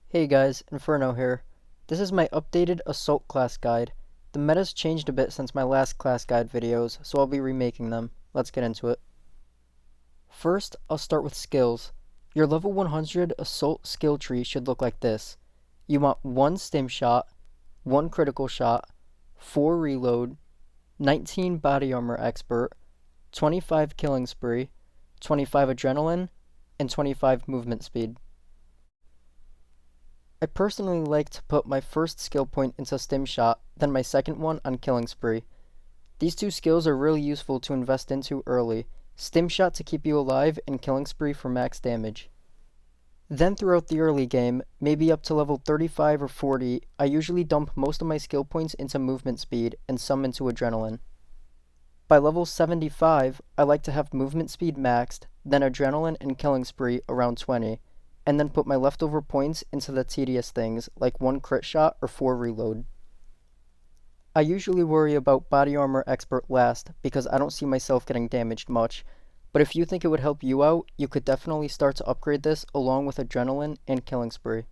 Hey guys, Inferno here. This is my updated Assault class guide. The meta's changed a bit since my last class guide videos, so I'll be remaking them. Let's get into it. First, I'll start with skills. Your level 100 Assault skill tree should look like this. You want 1 stim shot, 1 critical shot, 4 reload, 19 body armor expert, 25 killing spree, 25 adrenaline, and 25 movement speed. I personally like to put my first skill point into stim shot, then my second one on killing spree. These two skills are really useful to invest into early, stim shot to keep you alive and killing spree for max damage. Then throughout the early game, maybe up to level 35 or 40, I usually dump most of my skill points into movement speed and some into adrenaline. By level 75, I like to have movement speed maxed, then adrenaline and killing spree around 20, and then put my leftover points into the tedious things like 1 crit shot or 4 reload. I usually worry about body armor expert last because I don't see myself getting damaged much, but if you think it would help you out, you could definitely start to upgrade this along with adrenaline and killing spree.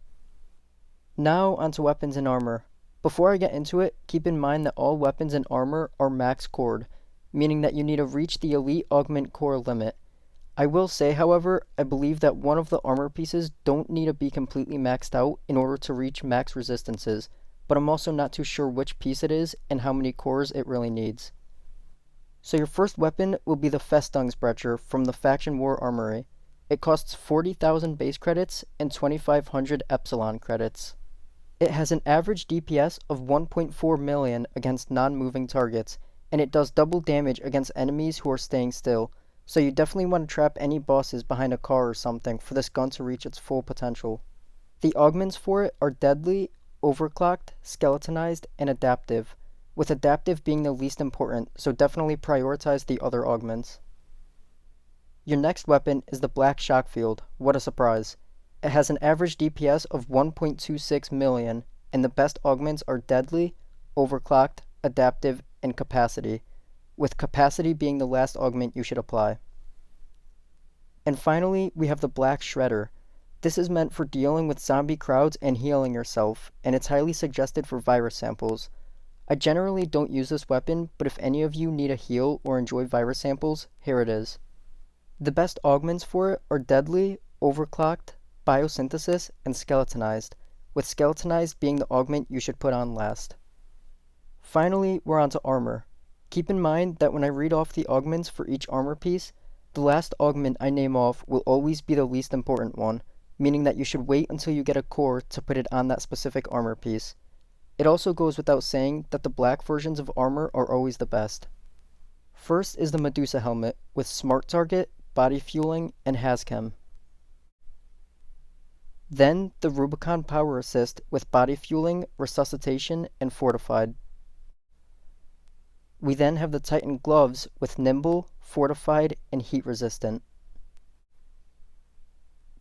Now onto weapons and armor. Before I get into it, keep in mind that all weapons and armor are max cored, meaning that you need to reach the elite augment core limit. I will say, however, I believe that one of the armor pieces don't need to be completely maxed out in order to reach max resistances, but I'm also not too sure which piece it is and how many cores it really needs. So your first weapon will be the Festungsbrecher from the Faction War Armory. It costs 40,000 base credits and 2,500 Epsilon credits. It has an average DPS of 1.4 million against non-moving targets, and it does double damage against enemies who are staying still. So you definitely want to trap any bosses behind a car or something for this gun to reach its full potential. The augments for it are deadly, overclocked, skeletonized, and adaptive, with adaptive being the least important, so definitely prioritize the other augments. Your next weapon is the Black Shockfield. What a surprise. It has an average DPS of 1.26 million, and the best augments are deadly, overclocked, adaptive, and capacity, with capacity being the last augment you should apply. And finally, we have the Black Shredder. This is meant for dealing with zombie crowds and healing yourself, and it's highly suggested for virus samples. I generally don't use this weapon, but if any of you need a heal or enjoy virus samples, here it is. The best augments for it are deadly, overclocked, biosynthesis, and skeletonized, with skeletonized being the augment you should put on last. Finally, we're on to armor. Keep in mind that when I read off the augments for each armor piece, the last augment I name off will always be the least important one, meaning that you should wait until you get a core to put it on that specific armor piece. It also goes without saying that the black versions of armor are always the best. First is the Medusa helmet with smart target, body fueling, and hazchem. Then the Rubicon power assist with body fueling, resuscitation, and fortified. We then have the Titan gloves with nimble, fortified, and heat resistant.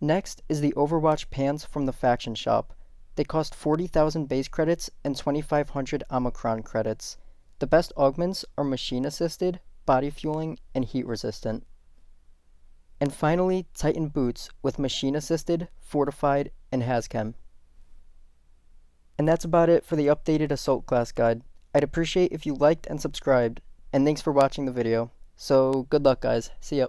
Next is the Overwatch pants from the faction shop. They cost 40,000 base credits and 2,500 Omicron credits. The best augments are machine assisted, body fueling, and heat resistant. And finally, Titan boots with machine assisted, fortified, and hazchem. And that's about it for the updated Assault class guide. I'd appreciate if you liked and subscribed, and thanks for watching the video. So good luck guys, see ya.